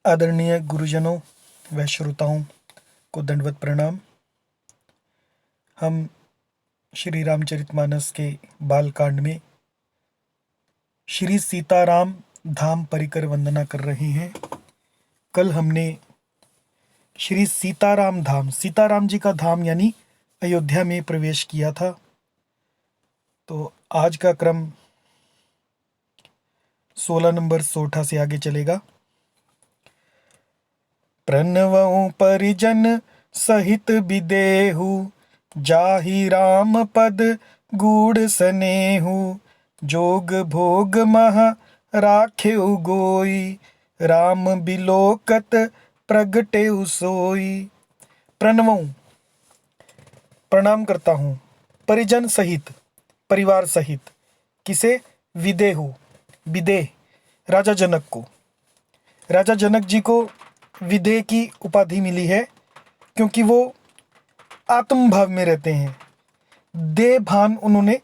आदरणीय गुरुजनों व श्रोताओं को दंडवत प्रणाम। हम श्री रामचरितमानस के बालकांड में श्री सीताराम धाम परिकर वंदना कर रहे हैं। कल हमने श्री सीताराम जी का धाम यानी अयोध्या में प्रवेश किया था। तो आज का क्रम 16 नंबर सोठा से आगे चलेगा। प्रणवऊ परिजन सहित विदेहु, जाहि राम पद गूढ़ सनेहु, जोग भोग मह राखेउ गोई, राम बिलोकत प्रगटेउ सोई। प्रणवऊ प्रणाम करता हूँ, परिजन सहित परिवार सहित, किसे? विदेहु विदेह राजा जनक को। राजा जनक जी को विदेह की उपाधि मिली है क्योंकि वो आत्म भाव में रहते हैं। देह भान उन्होंने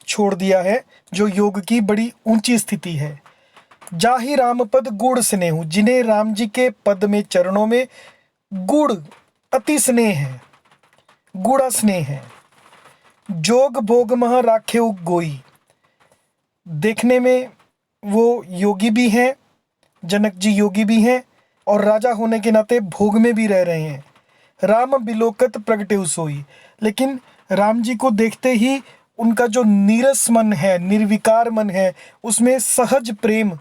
छोड़ दिया है, जो योग की बड़ी ऊंची स्थिति है। जाहि राम पद गूढ़ स्नेहु, जिन्हें राम जी के पद में चरणों में गूढ़ अति स्नेह है, गूढ़ा स्नेह है। जोग भोग मह राखेउ गोई, देखने में वो योगी भी हैं, जनक जी योगी भी हैं और राजा होने के नाते भोग में भी रह रहे हैं। राम बिलोकत प्रगटेउ सोई, लेकिन राम जी को देखते ही उनका जो नीरस मन है, निर्विकार मन है, उसमें सहज प्रेम,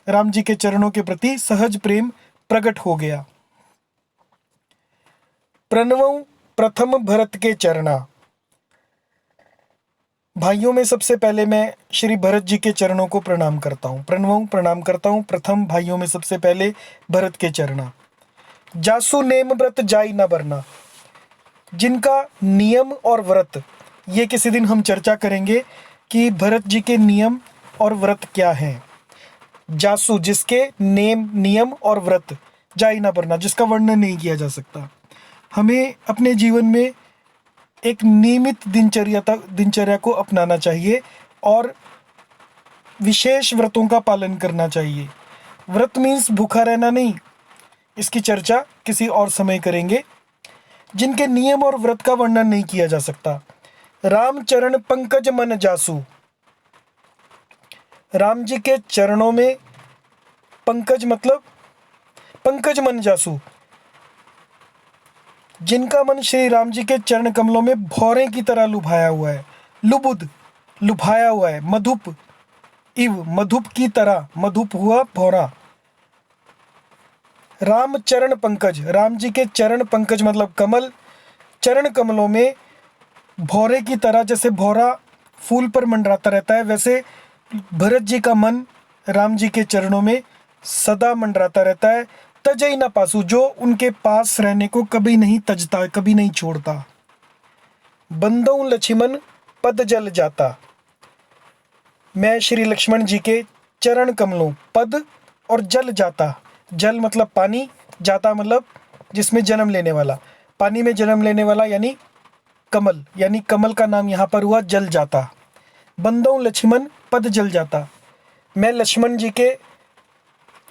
राम जी के चरणों के प्रति सहज प्रेम प्रकट हो गया। प्रणवऊ प्रथम भरत के चरणा, भाइयों में सबसे पहले मैं श्री भरत जी के चरणों को प्रणाम करता हूँ। प्रणवऊ प्रणाम करता हूँ प्रथम भाइयों में सबसे पहले भरत के चरणा। जासु नेम व्रत जाई न बरना, जिनका नियम और व्रत, ये किसी दिन हम चर्चा करेंगे कि भरत जी के नियम और व्रत क्या हैं। जासु जिसके नियम और व्रत, जाई न बरना जिसका वर्णन नहीं किया जा सकता। हमें अपने जीवन में एक नियमित दिनचर्या को अपनाना चाहिए और विशेष व्रतों का पालन करना चाहिए। व्रत मीन्स भूखा रहना नहीं, इसकी चर्चा किसी और समय करेंगे। जिनके नियम और व्रत का वर्णन नहीं किया जा सकता। राम चरण पंकज मन जासु, राम जी के चरणों में पंकज मतलब पंकज मन जासु, जिनका मन श्री राम जी के चरण कमलों में भौरे की तरह लुभाया हुआ है। लुबुद लुभाया हुआ है, मधुप इव मधुप की तरह, मधुप हुआ भौरा। राम चरण पंकज, राम जी के चरण पंकज मतलब कमल, चरण कमलों में भौरे की तरह, जैसे भौरा फूल पर मंडराता रहता है, वैसे भरत जी का मन राम जी के चरणों में सदा मंडराता रहता है। तजई न पासु, जो उनके पास रहने को कभी नहीं तजता, कभी नहीं छोड़ता। बंदौ लक्ष्मण पद जल जाता, मैं श्री लक्ष्मण जी के चरण कमलों, पद और जल जाता, जल मतलब पानी, जाता मतलब जिसमें जन्म लेने वाला, पानी में जन्म लेने वाला यानी कमल, यानी कमल का नाम यहाँ पर हुआ जल जाता। बंदौ लक्ष्मण पद जल जाता, मैं लक्ष्मण जी के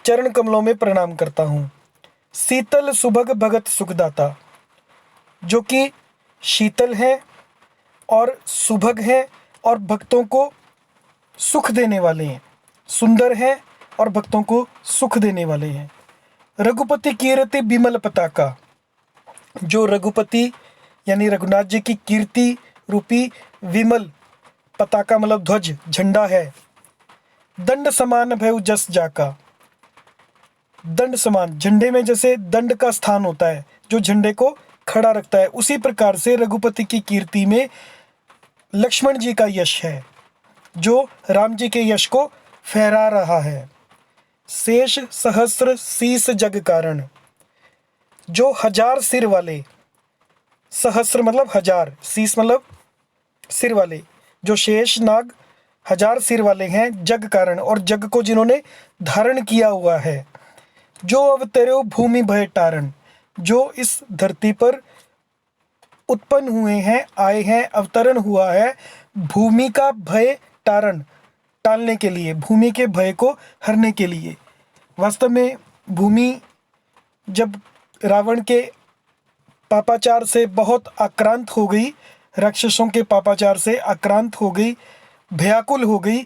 चरण कमलों में प्रणाम करता हूँ। शीतल सुभग भगत सुखदाता, जो कि शीतल है और सुभग है और भक्तों को सुख देने वाले हैं, सुंदर है और भक्तों को सुख देने वाले हैं। रघुपति कीर्ति बिमल पताका, जो रघुपति यानी रघुनाथ जी की कीर्ति रूपी विमल पताका मतलब ध्वज, झंडा है। दंड समान भयउ जस जाका, दंड समान, झंडे में जैसे दंड का स्थान होता है जो झंडे को खड़ा रखता है, उसी प्रकार से रघुपति की कीर्ति में लक्ष्मण जी का यश है, जो राम जी के यश को फहरा रहा है। शेष सहस्र शीस जग कारण, जो 1000 सिर वाले, सहस्र मतलब 1000, शीस मतलब सिर वाले, जो शेष नाग 1000 सिर वाले हैं, जग कारण और जग को जिन्होंने धारण किया हुआ है। जो अवतरो भूमि भय टारण, जो इस धरती पर उत्पन्न हुए हैं, आए हैं, अवतरण हुआ है भूमि का भय टारण, टालने के लिए, भूमि के भय को हरने के लिए। वास्तव में भूमि जब रावण के पापाचार से बहुत आक्रांत हो गई, राक्षसों के पापाचार से आक्रांत हो गई, भयाकुल हो गई,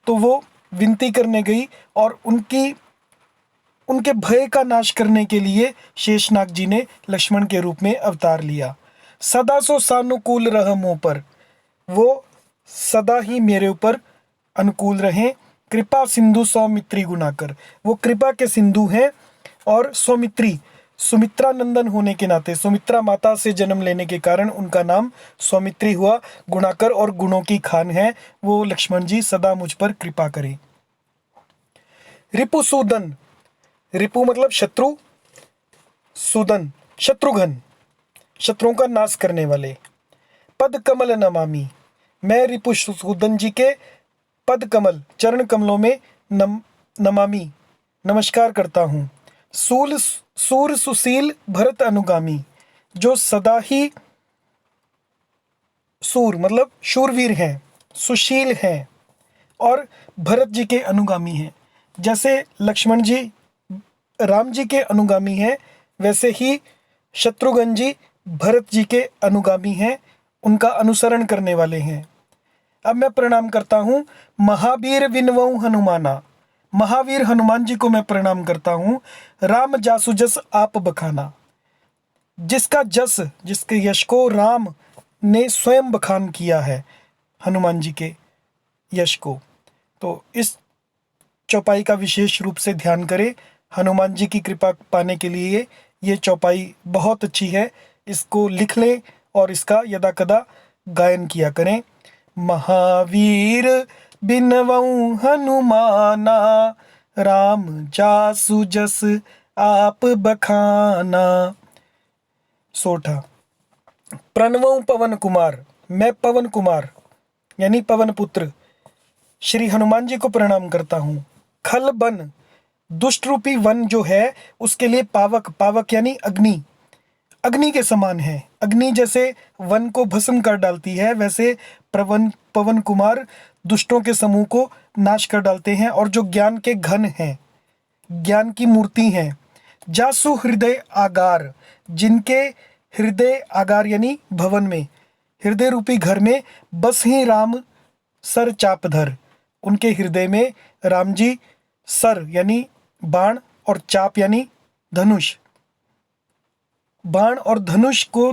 तो वो विनती करने गई और उनके भय का नाश करने के लिए शेषनाग जी ने लक्ष्मण के रूप में अवतार लिया। सदा सो सानुकूल रह मों पर, वो सदा ही मेरे ऊपर अनुकूल रहें। कृपा सिंधु सौमित्री गुणाकर, वो कृपा के सिंधु हैं और सौमित्री सुमित्रा नंदन होने के नाते, सुमित्रा माता से जन्म लेने के कारण उनका नाम सौमित्री हुआ। गुणाकर और गुणों की खान है वो लक्ष्मण जी, सदा मुझ पर कृपा करें। रिपुसूदन, रिपु मतलब शत्रु, सुदन शत्रुघ्न, शत्रुओं का नाश करने वाले। पद कमल नमामि, मैं रिपुसूदन जी के पद कमल चरण कमलों में नमामि नमस्कार करता हूँ। सूर सुशील भरत अनुगामी, जो सदा ही सूर मतलब शूरवीर हैं, सुशील हैं और भरत जी के अनुगामी हैं। जैसे लक्ष्मण जी राम जी के अनुगामी हैं, वैसे ही शत्रुघ्न जी भरत जी के अनुगामी हैं, उनका अनुसरण करने वाले हैं। अब मैं प्रणाम करता हूँ। महावीर विनवऊ हनुमाना, महावीर हनुमान जी को मैं प्रणाम करता हूँ। राम जासु जस आप बखाना, जिसका जस जिसके यश को राम ने स्वयं बखान किया है, हनुमान जी के यश को। तो इस चौपाई का विशेष रूप से ध्यान करें। हनुमान जी की कृपा पाने के लिए ये चौपाई बहुत अच्छी है, इसको लिख लें और इसका यदा कदा गायन किया करें। महावीर बिनवऊं हनुमाना, राम जासु जस आप बखाना। सोठा, प्रणवऊं पवन कुमार, मैं पवन कुमार यानी पवन पुत्र श्री हनुमान जी को प्रणाम करता हूँ। खल बन, दुष्ट रूपी वन जो है उसके लिए पावक, पावक यानी अग्नि, अग्नि के समान है। अग्नि जैसे वन को भस्म कर डालती है, वैसे पवन कुमार दुष्टों के समूह को नाश कर डालते हैं और जो ज्ञान के घन हैं, ज्ञान की मूर्ति हैं। जासु हृदय आगार, जिनके हृदय आगार यानी भवन में, हृदय रूपी घर में बस ही राम सर चापधर, उनके हृदय में राम जी सर यानी बाण और चाप यानी धनुष, बाण और धनुष को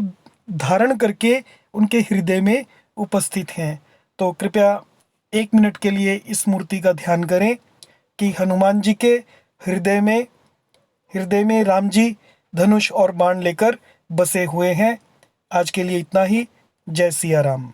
धारण करके उनके हृदय में उपस्थित हैं। तो कृपया 1 मिनट के लिए इस मूर्ति का ध्यान करें कि हनुमान जी के हृदय में राम जी धनुष और बाण लेकर बसे हुए हैं। आज के लिए इतना ही। जय सिया राम।